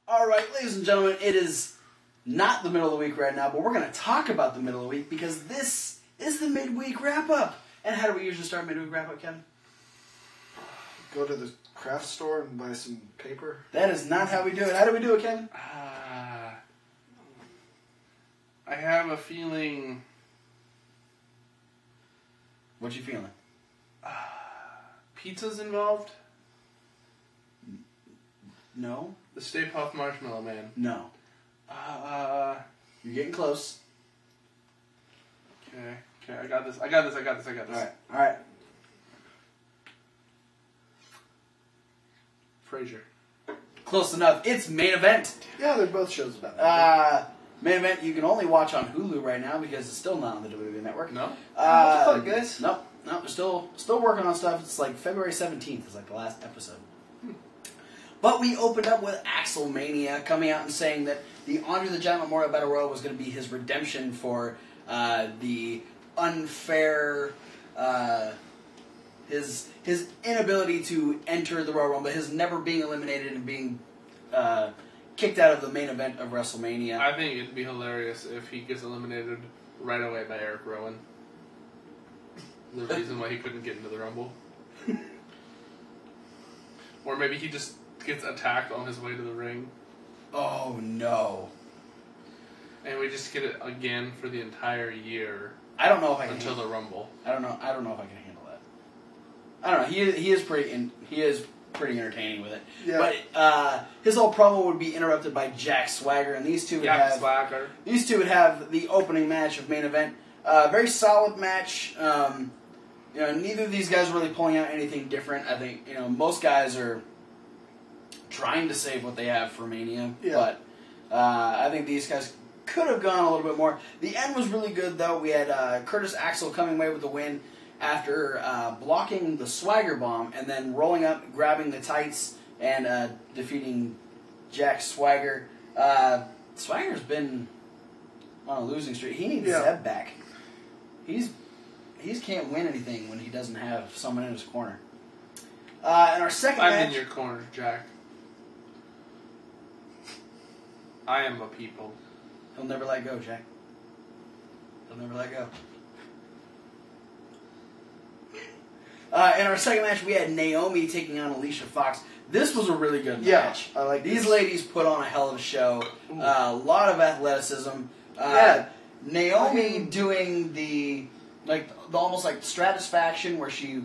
All right, ladies and gentlemen, it is not the middle of the week right now, but we're going to talk about the middle of the week because this is the midweek wrap-up. And how do we usually start midweek wrap-up, Kevin? Go to the craft store and buy some paper. That is not how we do it. How do we do it, Kevin? I have a feeling... What you feeling? Pizza's involved? No. The Stay Puft Marshmallow Man. No. You're getting close. Okay, I got this. All right. Frasier. Close enough. It's Main Event. Yeah, they're both shows about that. Main Event you can only watch on Hulu right now because it's still not on the WWE Network. No? What the fuck, guys? Nope. They're still working on stuff. It's like February 17th is like the last episode. But we opened up with Axelmania coming out and saying that the Andre the Giant Memorial Battle Royal was going to be his redemption for the unfair, his inability to enter the Royal Rumble, his never being eliminated and being kicked out of the main event of WrestleMania. I think it'd be hilarious if he gets eliminated right away by Eric Rowan. The reason why he couldn't get into the Rumble. Or maybe he just gets attacked on his way to the ring. Oh no. And we just get it again for the entire year. I don't know if I can until the Rumble. I don't know if I can handle that. I don't know. He is pretty entertaining with it. Yeah. But his whole promo would be interrupted by Jack Swagger, and these two would have the opening match of Main Event. Very solid match. Neither of these guys are really pulling out anything different. I think most guys are trying to save what they have for Mania, but I think these guys could have gone a little bit more. The end was really good, though. We had Curtis Axel coming away with the win after blocking the Swagger Bomb and then rolling up, grabbing the tights, and defeating Jack Swagger. Swagger's been on a losing streak. He needs Zeb back. He's can't win anything when he doesn't have someone in his corner. In our second match... I'm in your corner, Jack. I am a people. He'll never let go, Jack. He'll never let go. In our second match, we had Naomi taking on Alicia Fox. This was a really good match. I like these ladies put on a hell of a show. A lot of athleticism. Naomi doing the almost like Stratisfaction where she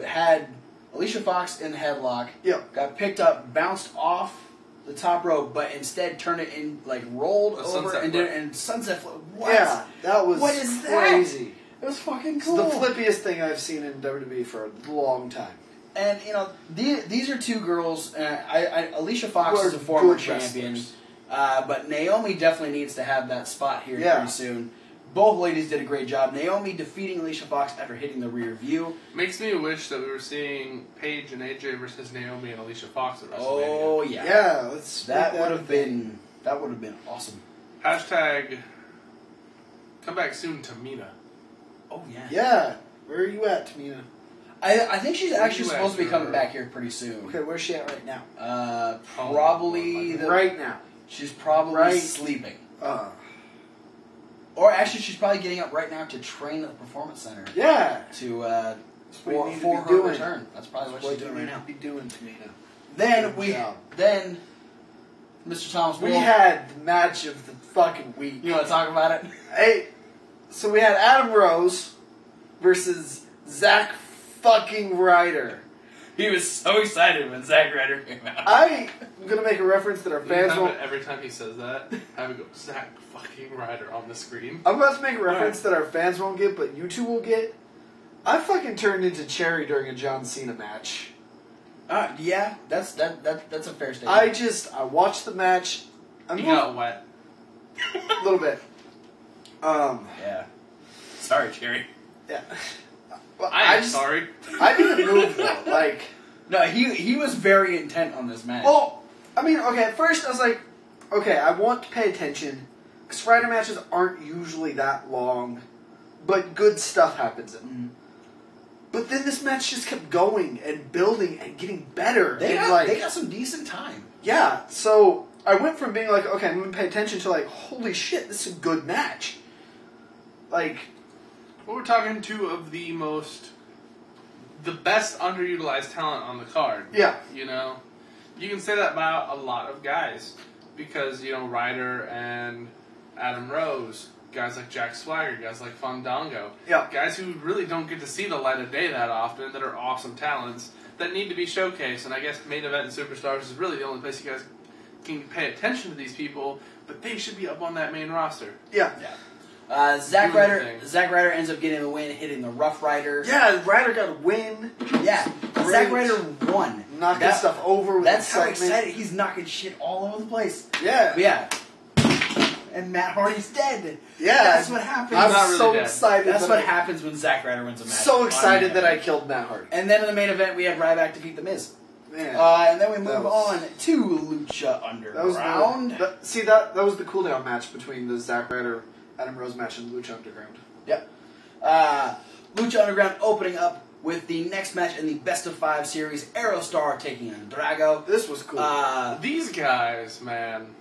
had Alicia Fox in the headlock. Yep. Got picked up, bounced off the top rope, but instead turned it in, rolled over and sunset flip. What? Yeah, that was what is crazy. That? It was fucking cool. It's the flippiest thing I've seen in WWE for a long time. And, these are two girls. Alicia Fox is a former champion. But Naomi definitely needs to have that spot here pretty soon. Both ladies did a great job. Naomi defeating Alicia Fox after hitting the rear view. Makes me wish that we were seeing Paige and AJ versus Naomi and Alicia Fox at WrestleMania. Oh yeah, yeah. That would have been awesome. Hashtag come back soon, Tamina. Oh yeah. Yeah. Where are you at, Tamina? I think she's actually supposed to be coming back here pretty soon. Okay, where's she at right now? Probably right now. She's probably sleeping. Or actually, she's probably getting up right now to train at the Performance Center. Yeah. For her return. That's probably what she's doing right now. Be doing, Tamina. Then Mr. Thomas. We had the match of the fucking week. You want to talk about it? Hey, so we had Adam Rose versus Zack fucking Ryder. He was so excited when Zack Ryder came out. I'm going to make a reference that our fans won't... Every time he says that, have it go, Zack fucking Ryder on the screen. I'm about to make a reference that our fans won't get, but you two will get. I fucking turned into Cherry during a John Cena match. Yeah, that's a fair statement. I watched the match. He got wet. A little bit. Yeah. Sorry, Cherry. Yeah. Well, I'm sorry. I didn't move though. No, he was very intent on this match. Well, I mean, okay, at first I was like, okay, I want to pay attention, because Ryder matches aren't usually that long, but good stuff happens in them. Mm-hmm. But then this match just kept going and building and getting better. They got some decent time. Yeah, so I went from being like, okay, I'm going to pay attention to like, holy shit, this is a good match. Like... Well, we're talking two of the best underutilized talent on the card. Yeah. You know? You can say that about a lot of guys. Because, you know, Ryder and Adam Rose, guys like Jack Swagger, guys like Fandango. Yeah. Guys who really don't get to see the light of day that often, that are awesome talents, that need to be showcased. And I guess Main Event and Superstars is really the only place you guys can pay attention to these people, but they should be up on that main roster. Yeah. Zack Ryder ends up getting the win, hitting the Rough Rider. Yeah, Ryder got a win. Yeah, Zack Ryder won. Knocking stuff over with That's excitement. how excited. He's knocking shit all over the place. Yeah. But yeah. And Matt Hardy's dead. Yeah. That's what happens. I'm not really so dead. excited. That's what happens when Zack Ryder wins a match. So excited that I killed Matt Hardy. And then in the main event, we had Ryback defeat The Miz. Yeah. And then we move on to Lucha Underground. That was the cooldown match between the Zack Ryder Adam Rose match and Lucha Underground. Yep. Lucha Underground opening up with the next match in the Best of 5 series, Aerostar taking on Drago. This was cool. These guys, man.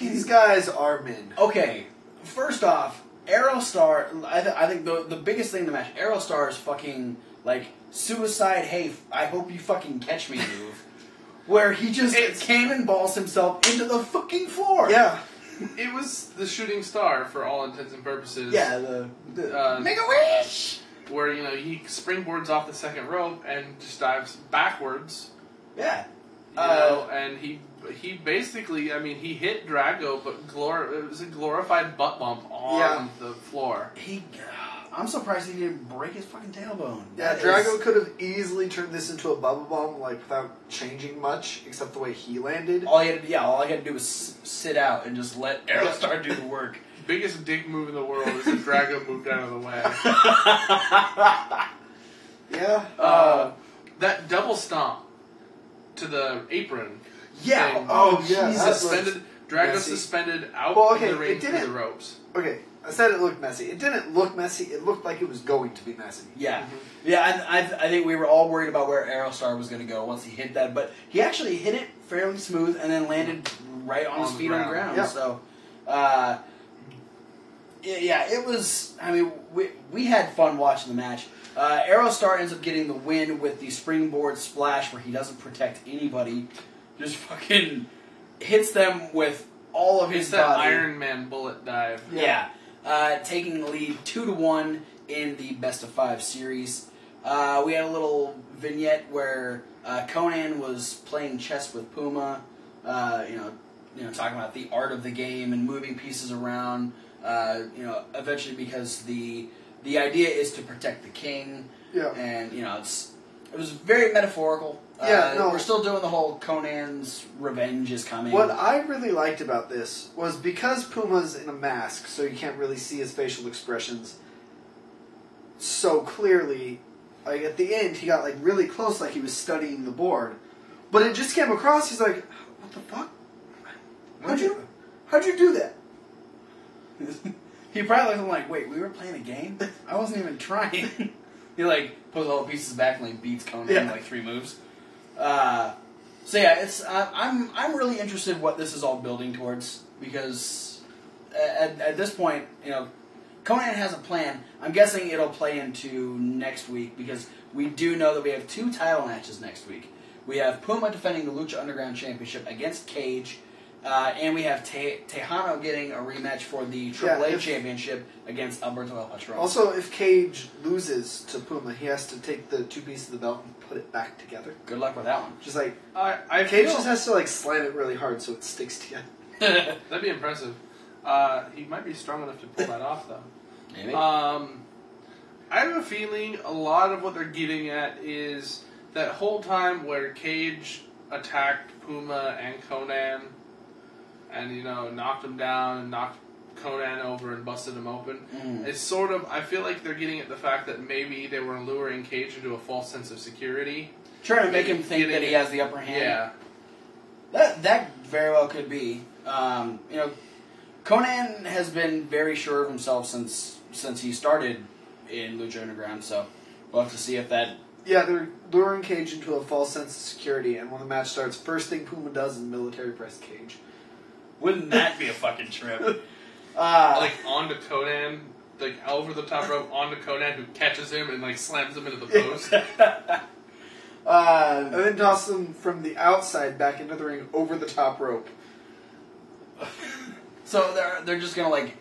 These guys are men. Okay, first off, Aerostar, I think the biggest thing in the match, Aerostar's fucking, like, suicide, hey, I hope you fucking catch me move. Where he just cannonballs himself into the fucking floor. Yeah. It was the shooting star for all intents and purposes. Yeah, the Make a Wish! Where, you know, he springboards off the second rope and just dives backwards. Yeah. You know, and he basically, I mean, he hit Drago, but it was a glorified butt bump on the floor. I'm surprised he didn't break his fucking tailbone. Yeah, Drago could have easily turned this into a bubble bomb, like, without changing much, except the way he landed. All he had to do was sit out and just let Aerostar do the work. Biggest dick move in the world is if Drago moved out of the way. Yeah. That double stomp to the apron. Yeah. Thing, Jesus. Drago suspended out of the ring through the ropes. Okay, I said it looked messy. It didn't look messy. It looked like it was going to be messy. Yeah. Mm-hmm. Yeah, I think we were all worried about where Aerostar was going to go once he hit that, but he actually hit it fairly smooth and then landed right on his feet on the ground. Yeah. So, it was, I mean, we had fun watching the match. Aerostar ends up getting the win with the springboard splash where he doesn't protect anybody. Just fucking hits them with all of his body. That Iron Man bullet dive. Yeah. Taking the lead 2-1 in the Best of 5 series. We had a little vignette where Conan was playing chess with Puma, talking about the art of the game and moving pieces around. Eventually because the idea is to protect the king. Yeah. And it was very metaphorical. We're still doing the whole Conan's revenge is coming. What I really liked about this was because Puma's in a mask, so you can't really see his facial expressions so clearly. Like at the end, he got like really close, like he was studying the board. But it just came across. He's like, "What the fuck? How'd you do that?" He probably was like, "Wait, we were playing a game? I wasn't even trying." He like pulls all the pieces back and like beats Conan in like 3 moves. It's I'm really interested in what this is all building towards because at this point, Conan has a plan. I'm guessing it'll play into next week because we do know that we have 2 title matches next week. We have Puma defending the Lucha Underground Championship against Cage, and we have Tejano getting a rematch for the AAA Championship against Alberto El Patron. Also, if Cage loses to Puma, he has to take the 2 pieces of the belt and put it back together. Good luck with that one. Just like Cage just has to like slam it really hard so it sticks together. That'd be impressive. He might be strong enough to pull that off, though. Maybe. I have a feeling a lot of what they're getting at is that whole time where Cage attacked Puma and Conan and, knocked him down and knocked Conan over and busted him open. It's sort of, I feel like they're getting at the fact that maybe they were luring Cage into a false sense of security. Trying to make him think that he has the upper hand. Yeah. That very well could be. Conan has been very sure of himself since he started in Lucha Underground, so we'll have to see if that Yeah, they're luring Cage into a false sense of security, and when the match starts, first thing Puma does is military press Cage. Wouldn't that be a fucking trip? Like, onto Conan, like, over the top rope, onto Conan, who catches him and, like, slams him into the post. And then tosses him from the outside back into the ring over the top rope. So they're just gonna, like,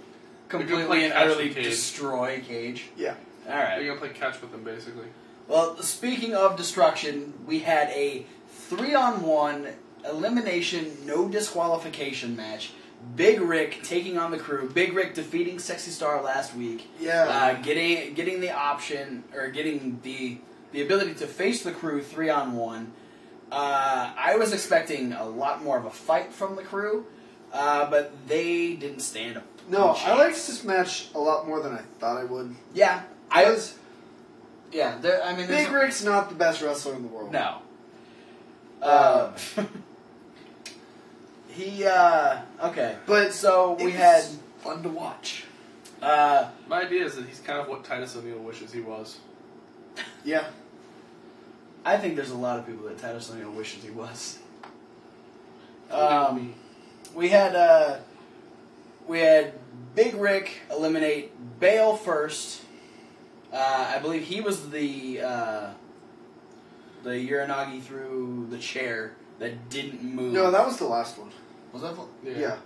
completely and utterly destroy Cage? Yeah. Alright. They're gonna play catch with him, basically. Well, speaking of destruction, we had a 3-on-1 elimination, no disqualification match. Big Rick taking on the Crew. Big Rick defeating Sexy Star last week. Yeah. Getting the option, or getting the ability to face the Crew 3-on-1. I was expecting a lot more of a fight from the Crew, but they didn't stand up. No, I liked this match a lot more than I thought I would. Yeah. Yeah, Big Rick's not the best wrestler in the world. No. Okay. But so we had fun to watch. My idea is that he's kind of what Titus O'Neil wishes he was. Yeah. I think there's a lot of people that Titus O'Neil wishes he was. We had Big Rick eliminate Bale first. I believe he was the Uranagi through the chair that didn't move. No, that was the last one. Was that? Yeah.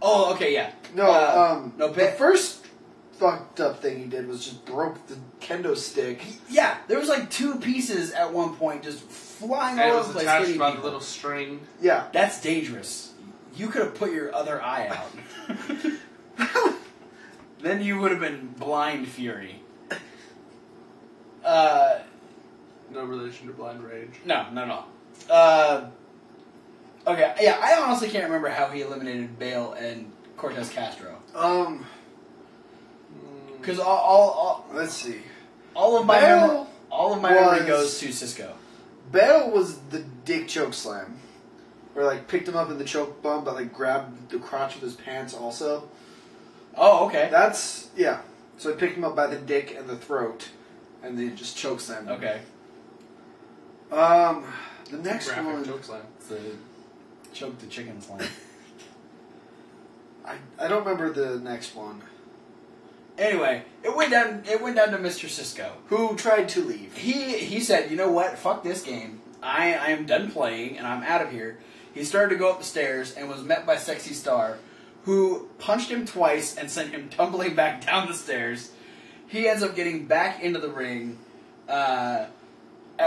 Oh, okay, yeah. No, the first fucked up thing he did was just broke the kendo stick. Yeah, there was like 2 pieces at one point just flying all over the place. And it was attached by the little string. Yeah. That's dangerous. You could have put your other eye out. Then you would have been Blind Fury. No relation to Blind Rage. No. Okay, yeah, I honestly can't remember how he eliminated Bale and Cortez Castro. Because let's see. All of my memory goes to Cisco. Bale was the dick choke slam, where like picked him up in the choke bump, but like grabbed the crotch of his pants also. Oh, okay. That's So he picked him up by the dick and the throat, and then just choke slammed him. Okay. The next one. Choke slam. It's the choke the chicken slam. I don't remember the next one. Anyway, it went down to Mr. Cisco, who tried to leave. He said, "You know what? Fuck this game. I am done playing, and I'm out of here." He started to go up the stairs and was met by Sexy Star, who punched him twice and sent him tumbling back down the stairs. He ends up getting back into the ring, at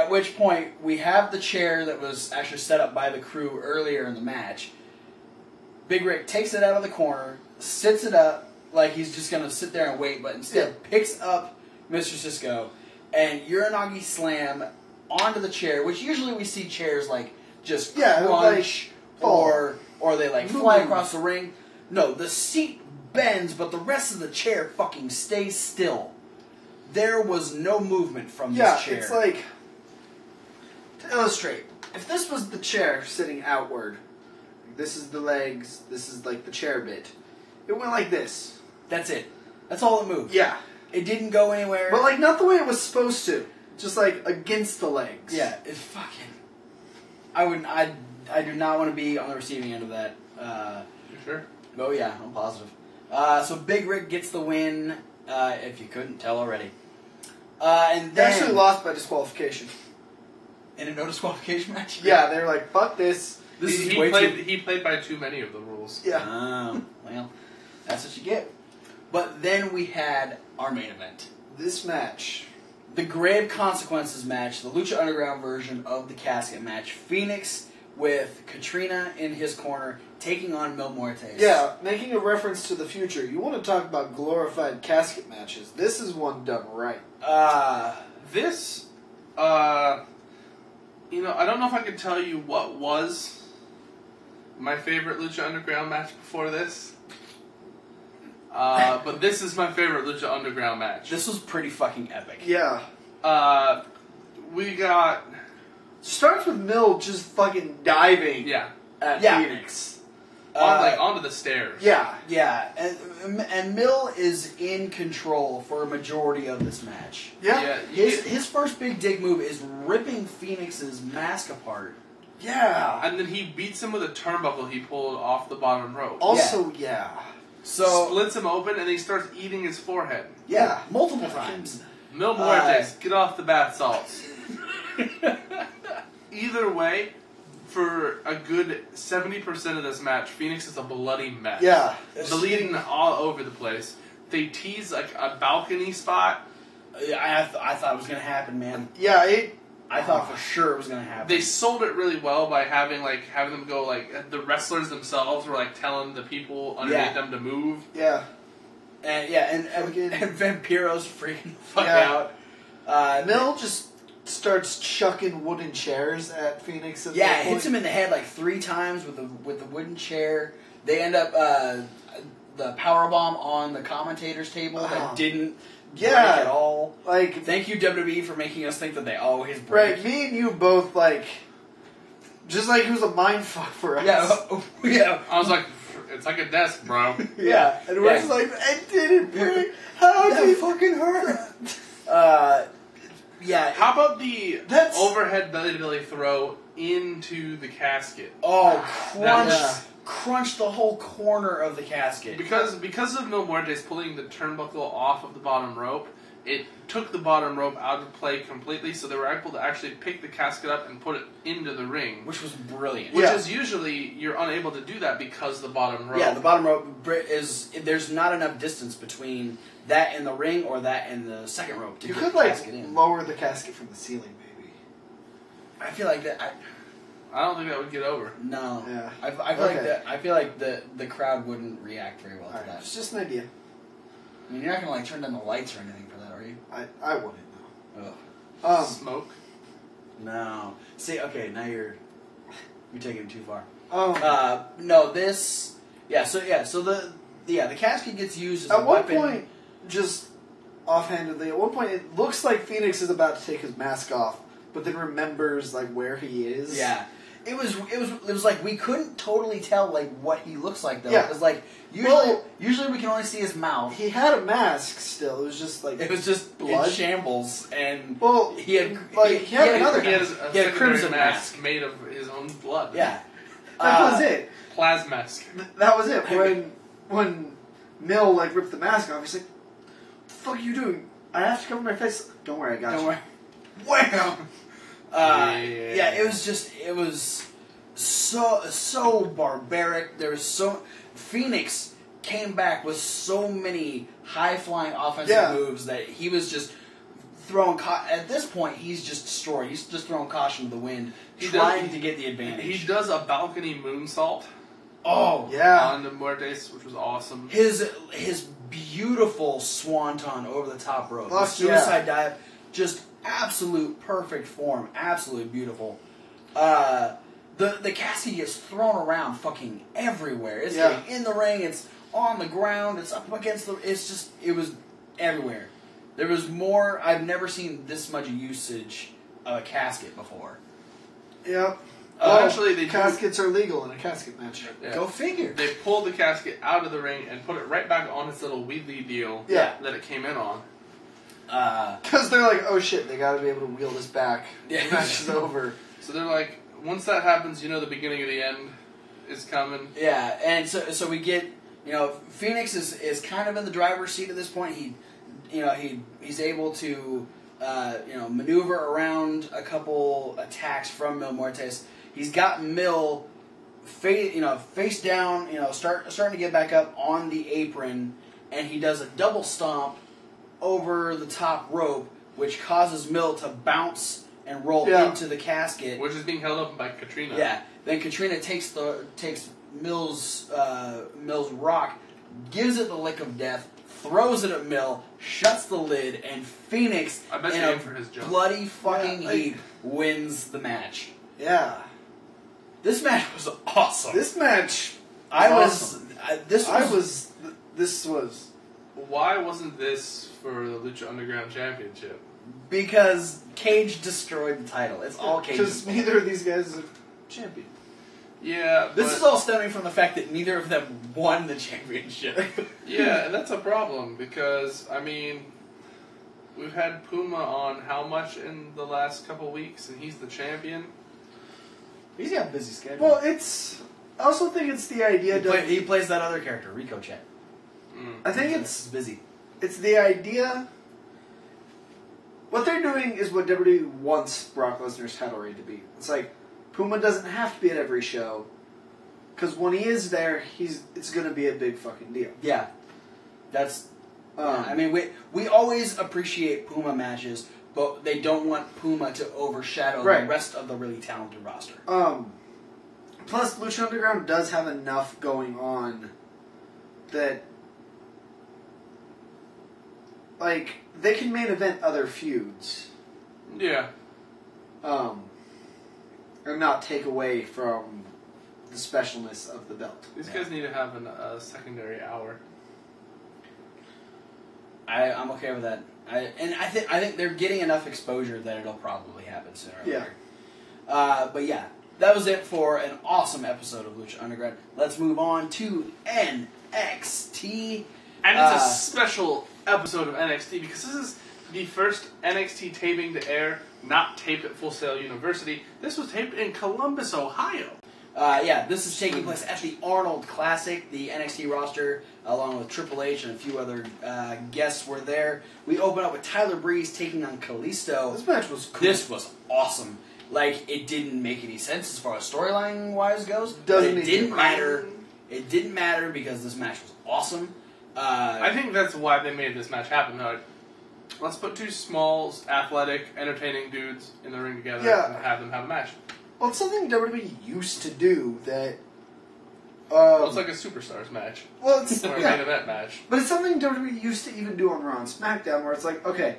which point we have the chair that was actually set up by the Crew earlier in the match. Big Rick takes it out of the corner, sits it up like he's just going to sit there and wait, but instead picks up Mr. Cisco and Uranagi slam onto the chair, which usually we see chairs like just crunch or they like fly across the ring. No, the seat bends, but the rest of the chair fucking stays still. There was no movement from this chair. Yeah, it's like, to illustrate, if this was the chair sitting outward, this is the legs, this is like the chair bit, it went like this. That's it. That's all it moved. Yeah. It didn't go anywhere. But like not the way it was supposed to. Just like against the legs. Yeah, it's fucking... I do not want to be on the receiving end of that. You sure? Oh yeah, I'm positive. So Big Rick gets the win, if you couldn't tell already. And they then... actually lost by disqualification. In a no disqualification match? Yeah, they were like, fuck this. He played by too many of the rules. Yeah. Well, that's what you get. But then we had our main event. This match. The Grave Consequences match, the Lucha Underground version of the casket match. Fenix with Katrina in his corner, taking on Mil Muertes. Yeah, making a reference to the future. You want to talk about glorified casket matches. This is one done right. I don't know if I can tell you what was my favorite Lucha Underground match before this. But this is my favorite Lucha Underground match. This was pretty fucking epic. Yeah. We got... Starts with Mil just fucking diving at Phoenix. onto the stairs. Yeah, and Mil is in control for a majority of this match. Yeah. His first big dig move is ripping Fenix's mask apart. Yeah. And then he beats him with a turnbuckle he pulled off the bottom rope. Also, So splits him open and he starts eating his forehead. Yeah, multiple times. Mil Muertes, get off the bath salts. Either way, for a good 70% of this match, Fenix is a bloody mess. Yeah. Bleeding all over the place. They tease like a balcony spot. I thought it was going to happen, man. Yeah, I thought for sure it was going to happen. They sold it really well by having them go the wrestlers themselves were telling the people underneath them to move. Yeah. And Vampiro's freaking the fuck out. Mil just starts chucking wooden chairs at Fenix. Hits him in the head 3 times with the wooden chair. They end up the powerbomb on the commentator's table that didn't break at all. Thank you WWE for making us think that they always break. Right, me and you both just it was a mind fuck for us. Yeah. I was like, it's like a desk, bro. And we're just like, it didn't break. How did it fucking hurt? How about the overhead belly throw into the casket? Oh, crunch the whole corner of the casket. Because of Mil Muertes pulling the turnbuckle off of the bottom rope, it took the bottom rope out of play completely, so they were able to actually pick the casket up and put it into the ring. Which was brilliant. Which is usually, you're unable to do that because the bottom rope. Yeah, the bottom rope there's not enough distance between that and the ring or that and the second rope to get the casket in. Lower the casket from the ceiling, maybe. I feel like that... I don't think that would get over. No. Yeah. I feel like the crowd wouldn't react very well to that. It's just an idea. I mean, you're not going to turn down the lights or anything for that, are you? I wouldn't, no. Smoke? No. See, okay, now you're taking it too far. No, this... So the casket gets used as a weapon. At one point, just offhandedly, it looks like Fenix is about to take his mask off, but then remembers where he is. Yeah. It was like we couldn't totally tell what he looks like though. Yeah. Because usually we can only see his mouth. He had a mask still. It was just it was just blood in shambles, and he had a crimson mask made of his own blood. Yeah. That was it. Plasmask. That was it. When Mil ripped the mask off, he's like, "What the fuck are you doing? I have to cover my face." Don't worry, I got you. Don't worry. Wham! It was so barbaric. There was Fenix came back with so many high-flying offensive moves that he was just throwing... At this point, he's just destroyed. He's just throwing caution to the wind, trying to get the advantage. He does a balcony moonsault. Oh, yeah. On the Muertes, which was awesome. His beautiful swanton over the top rope. The suicide dive, just absolute perfect form. Absolutely beautiful. The casket gets thrown around fucking everywhere. It's getting in the ring, it's on the ground, it's up against it was everywhere. There was more, I've never seen this much usage of a casket before. Yep. Actually, caskets are legal in a casket match. Yeah. Go figure. They pulled the casket out of the ring and put it right back on its little wheelie deal that it came in on. Because they're like, oh shit, they gotta be able to wheel this back. Yeah. The match is over. So they're like, once that happens, the beginning of the end is coming. Yeah, and so we get, Fenix is kind of in the driver's seat at this point. He's able to, maneuver around a couple attacks from Mil Muertes. He's got Mil face down, starting to get back up on the apron, and he does a double stomp over the top rope, which causes Mil to bounce and roll into the casket, which is being held up by Katrina. Yeah. Then Katrina takes Mil's rock, gives it the lick of death, throws it at Mil, shuts the lid, and Fenix in a bloody fucking heap wins the match. Yeah. This match was awesome. This match, This was. Why wasn't this for the Lucha Underground Championship? Because Cage destroyed the title. It's all Cage. Because neither of these guys is a champion. Yeah, this is all stemming from the fact that neither of them won the championship. Yeah, and that's a problem because, I mean, we've had Puma on how much in the last couple weeks, and he's the champion. He's got a busy schedule. Well, I also think it's the idea... He plays that other character, Rico Chat. I think it's busy. It's the idea... What they're doing is what WWE wants Brock Lesnar's title reign to be. It's like, Puma doesn't have to be at every show, because when he is there, it's going to be a big fucking deal. Yeah. That's... I mean, we always appreciate Puma matches, but they don't want Puma to overshadow the rest of the really talented roster. Plus, Lucha Underground does have enough going on that... Like, they can main event other feuds. Yeah. And not take away from the specialness of the belt. These guys need to have a secondary hour. I'm okay with that. I think they're getting enough exposure that it'll probably happen sooner or later. But yeah, that was it for an awesome episode of Lucha Underground. Let's move on to NXT. And it's a special episode of NXT because this is the first NXT taping to air, not taped at Full Sail University. This was taped in Columbus, Ohio. This is taking place at the Arnold Classic. The NXT roster, along with Triple H and a few other guests, were there. We open up with Tyler Breeze taking on Kalisto. This match was cool. This was awesome. Like, it didn't make any sense as far as storyline-wise goes. It didn't matter. It didn't matter because this match was awesome. I think that's why they made this match happen. Like, let's put two small, athletic, entertaining dudes in the ring together and have them have a match. Well, it's something WWE used to do that... well, it's like a Superstars match. Well, it's... or a main event match. But it's something WWE used to even do on Raw and SmackDown, where it's like, okay,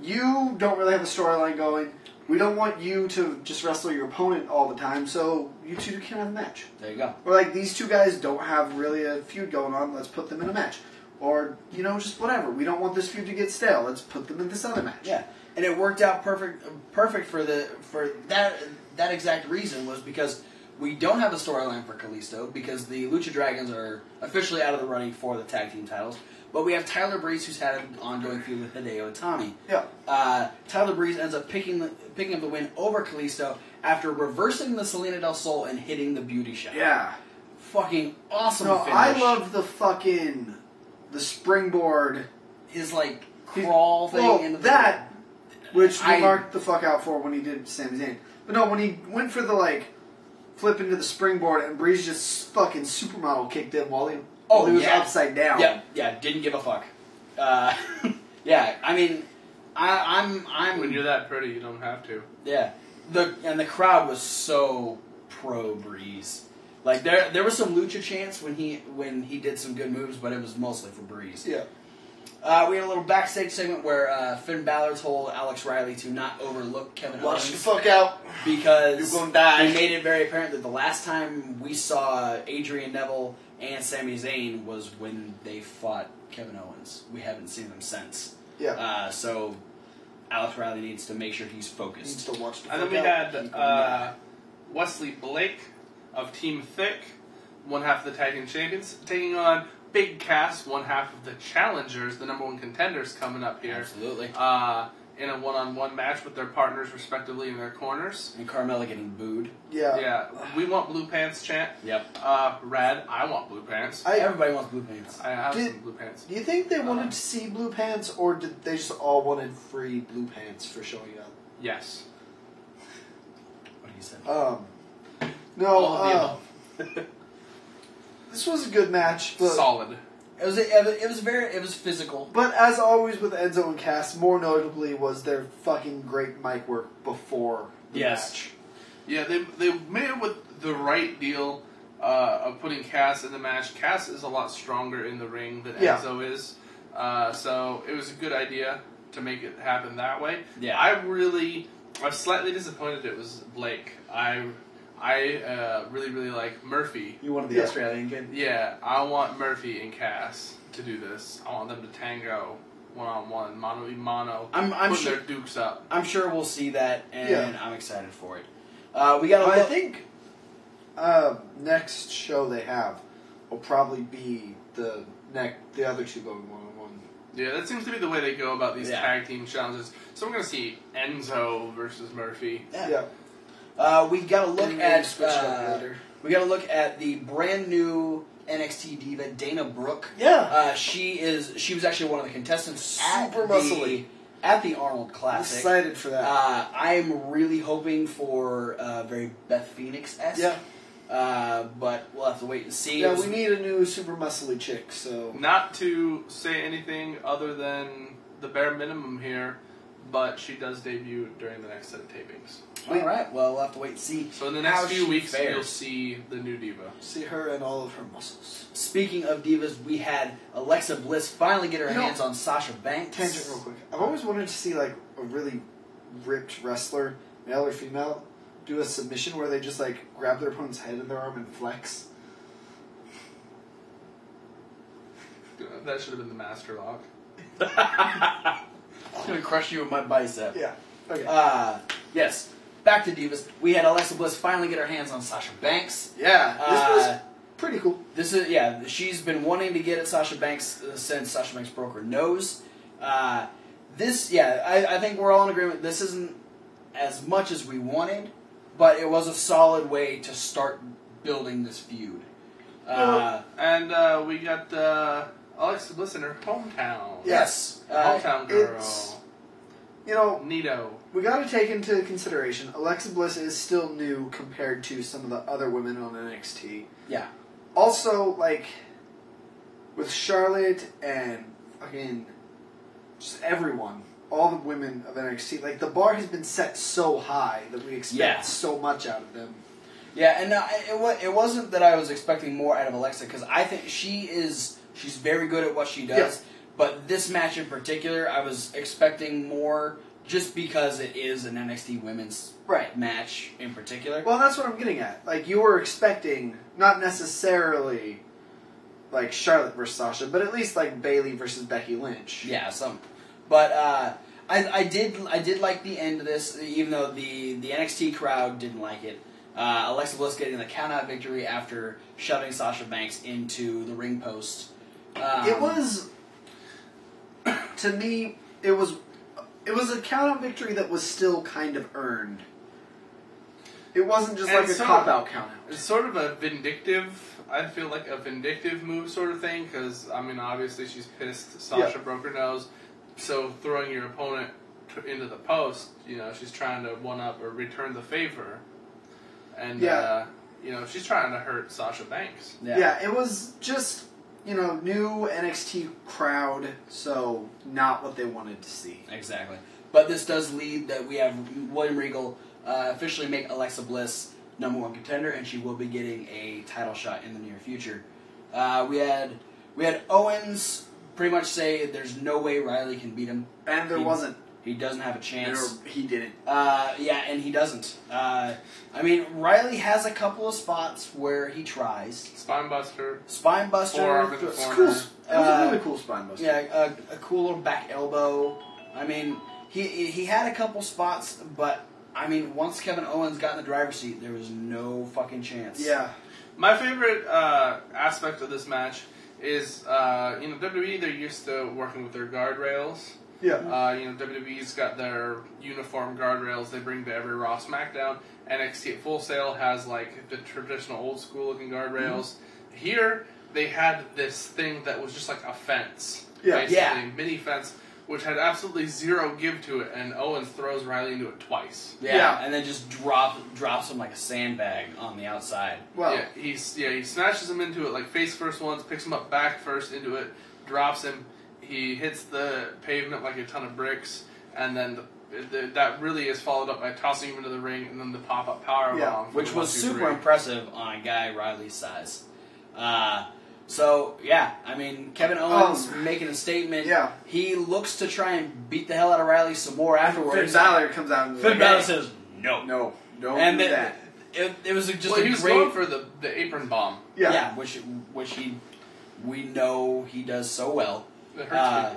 you don't really have a storyline going. We don't want you to just wrestle your opponent all the time, so you two can have a match. There you go. Or like, these two guys don't have really a feud going on, let's put them in a match. Or, just whatever. We don't want this feud to get stale, let's put them in this other match. Yeah, and it worked out perfect for that exact reason was because we don't have a storyline for Kalisto because the Lucha Dragons are officially out of the running for the tag team titles. But we have Tyler Breeze, who's had an ongoing feud with Hideo Itami. Yeah. Tyler Breeze ends up picking up the win over Kalisto after reversing the Selena del Sol and hitting the beauty shot. Yeah. Fucking awesome finish. I love the springboard. His, crawl thing. Into that, which we marked the fuck out for when he did Sami Zayn. But no, when he went for the, flip into the springboard and Breeze just fucking supermodel kicked him while he was upside down. Yeah, didn't give a fuck. Yeah, I mean, I'm... When you're that pretty, you don't have to. Yeah. The crowd was so pro Breeze. Like, there was some Lucha chants when he did some good moves, but it was mostly for Breeze. Yeah. We had a little backstage segment where Finn Balor told Alex Riley to not overlook Kevin Owens. Watch the fuck out. Because you're gonna die. He made it very apparent that the last time we saw Adrian Neville and Sami Zayn was when they fought Kevin Owens. We haven't seen them since. Yeah. So Alex Riley needs to make sure he's focused. Needs to watch the fuck out. And then we had Wesley Blake of Team Thick, one half of the Tag Team Champions, taking on Big Cass, one half of the Challengers, the number one contenders coming up here. Absolutely. In a one-on-one match with their partners, respectively, in their corners. And Carmella getting booed. Yeah. Yeah. We want blue pants chant. Yep. Rad, I want blue pants. Everybody wants blue pants. I have some blue pants. Do you think they wanted to see blue pants, or did they just all wanted free blue pants for showing up? Yes. What do you say? No, all of the above. This was a good match. But solid. It was physical. But as always with Enzo and Cass, more notably was their fucking great mic work before the match. Yeah, they made it with the right deal of putting Cass in the match. Cass is a lot stronger in the ring than Enzo is. So it was a good idea to make it happen that way. Yeah. I was slightly disappointed it was Blake. I really, really like Murphy. You wanted the Australian kid? Yeah, I want Murphy and Cass to do this. I want them to tango one-on-one, mano-y-mano, putting their dukes up. I'm sure we'll see that, and I'm excited for it. I think next show they have will probably be the other two going 1-on-1. Yeah, that seems to be the way they go about these tag team challenges. So we're going to see Enzo versus Murphy. Yeah. We got to look at the brand new NXT diva Dana Brooke. Yeah. She was actually one of the contestants Super muscly at the Arnold Classic. I'm excited for that. I'm really hoping for very Beth Phoenix-esque. Yeah. But we'll have to wait and see. Yeah, we need a new super muscly chick, so... Not to say anything other than the bare minimum here, but she does debut during the next set of tapings. Alright, well, we'll have to wait and see. So in the next few weeks, you'll see the new diva. See her and all of her muscles. Speaking of divas, we had Alexa Bliss finally get her hands on Sasha Banks. Tangent real quick. I've always wanted to see, like, a really ripped wrestler, male or female, do a submission where they just, like, grab their opponent's head in their arm and flex. That should have been the master lock. I'm going to crush you with my bicep. Yeah. Okay. Yes. Back to divas. We had Alexa Bliss finally get her hands on Sasha Banks. Yeah. This was pretty cool. She's been wanting to get at Sasha Banks since Sasha Banks broke her nose. I think we're all in agreement. This isn't as much as we wanted, but it was a solid way to start building this feud. And we got Alexa Bliss in her hometown. Yes. Hometown girl. Neato. We got to take into consideration Alexa Bliss is still new compared to some of the other women on NXT. Yeah. Also, like, with Charlotte and fucking just everyone, all the women of NXT, like, the bar has been set so high that we expect so much out of them. Yeah, and it wasn't that I was expecting more out of Alexa, because I think she's very good at what she does. Yeah. But this match in particular, I was expecting more just because it is an NXT women's match in particular. Well, that's what I'm getting at. Like, you were expecting, not necessarily, like, Charlotte versus Sasha, but at least, like, Bayley versus Becky Lynch. Yeah, But I did like the end of this, even though the NXT crowd didn't like it. Alexa Bliss getting the count-out victory after shoving Sasha Banks into the ring post. It was... To me, it was a count-out victory that was still kind of earned. It wasn't just like a cop-out count-out. It's sort of a vindictive, I feel like a vindictive move sort of thing, because, I mean, obviously she's pissed Sasha broke her nose, so throwing your opponent into the post, she's trying to one-up or return the favor, and, she's trying to hurt Sasha Banks. Yeah, it was just... new NXT crowd, so not what they wanted to see. Exactly. But this does lead that we have William Regal officially make Alexa Bliss #1 contender, and she will be getting a title shot in the near future. We had Owens pretty much say there's no way Riley can beat him. And there wasn't. He doesn't have a chance. He didn't. And he doesn't. I mean, Riley has a couple of spots where he tries. Spinebuster. Forearm in the corner. It was a really cool spinebuster. Yeah, a cool little back elbow. I mean, he had a couple spots, but, I mean, once Kevin Owens got in the driver's seat, there was no fucking chance. Yeah. My favorite aspect of this match is, WWE, they're used to working with their guardrails. Yeah. WWE's got their uniform guardrails they bring to every Raw SmackDown. NXT at Full Sail has, like, the traditional old school looking guardrails. Mm-hmm. Here, they had this thing that was just like a fence. Basically, mini fence, which had absolutely zero give to it, and Owens throws Riley into it twice. Yeah. And then just drops him like a sandbag on the outside. Well, he smashes him into it, like, face first once, picks him up back first into it, drops him. He hits the pavement like a ton of bricks, and then that really is followed up by tossing him into the ring, and then the pop-up powerbomb. Which was super impressive on a guy Riley's size. I mean, Kevin Owens making a statement. Yeah. He looks to try and beat the hell out of Riley some more afterwards. Finn Balor comes out and Finn Balor says, no. No, don't do that. It was just he was going for the apron bomb. Yeah, which we know he does so well. It hurts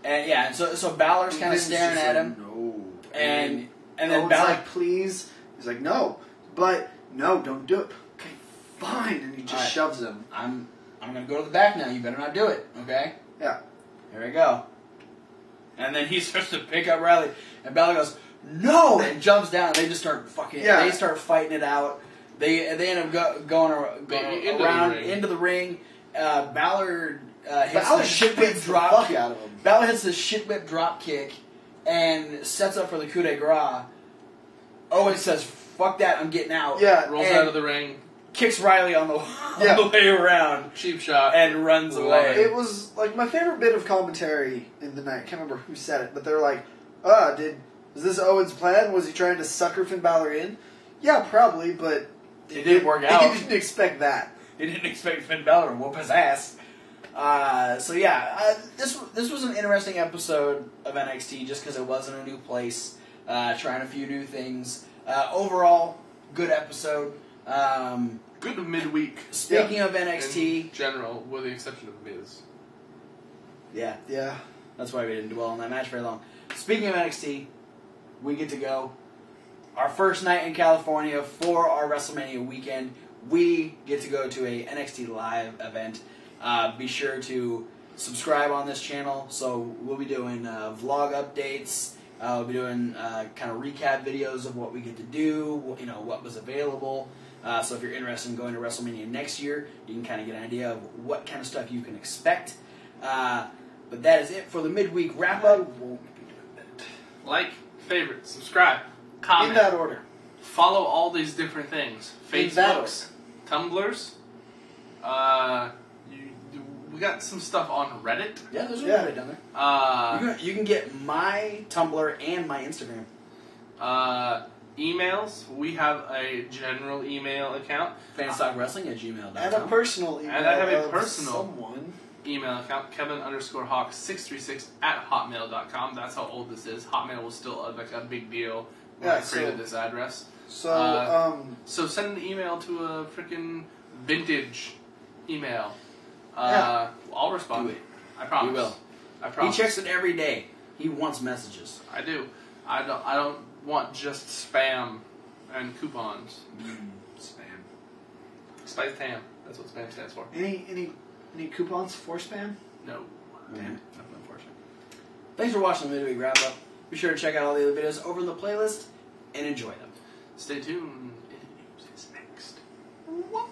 people. So Balor's kind of staring at him. No. And then Balor's Balor, like, please. He's like, no. But, no, don't do it. Okay, fine, and he just shoves him. I'm going to go to the back now. You better not do it, okay? Yeah. Here we go. And then he starts to pick up Riley, and Balor goes, no! And jumps down, and they just start they start fighting it out. They end up going around into the ring. Balor hits the shit whip drop kick. Balor hits the shit whip drop kick and sets up for the coup de grace. Owen says, fuck that, I'm getting out. Yeah, rolls out of the ring. Kicks Riley on the way around. Cheap shot. And runs away. It was like my favorite bit of commentary in the night. I can't remember who said it, but they're like, was this Owen's plan? Was he trying to sucker Finn Balor in? Yeah, probably, but it didn't work out. He didn't expect that. He didn't expect Finn Balor to whoop his ass. This was an interesting episode of NXT just because it wasn't a new place, trying a few new things. Overall, good episode. Good midweek. Speaking of NXT, in general, with the exception of Miz. Yeah. That's why we didn't dwell on that match very long. Speaking of NXT, we get to go our first night in California for our WrestleMania weekend. We get to go to a NXT Live event. Be sure to subscribe on this channel. So we'll be doing vlog updates. We'll be doing kind of recap videos of what we get to do. What was available. So if you're interested in going to WrestleMania next year, you can kind of get an idea of what kind of stuff you can expect. But that is it for the midweek wrap-up. Like, favorite, subscribe, comment. In that order. Follow all these different things. Facebooks, Tumblrs. We got some stuff on Reddit. Yeah, there's a Reddit down there. You can get my Tumblr and my Instagram. Emails. We have a general email account. fanstockWrestling@gmail.com. And a personal email. And I have a personal someone. email account, Kevin_Hawk636@hotmail.com. That's how old this is. Hotmail was still a big deal when I created this address. So send an email to a freaking vintage email. I'll respond. Do it. I promise. We will. I promise. He checks it every day. He wants messages. I do. I don't want just spam and coupons. Spam. Spice Tam. That's what spam stands for. Any coupons for spam? No. Damn it. Unfortunate. Thanks for watching the midweek wrap up. Be sure to check out all the other videos over in the playlist and enjoy them. Stay tuned. News is next. What?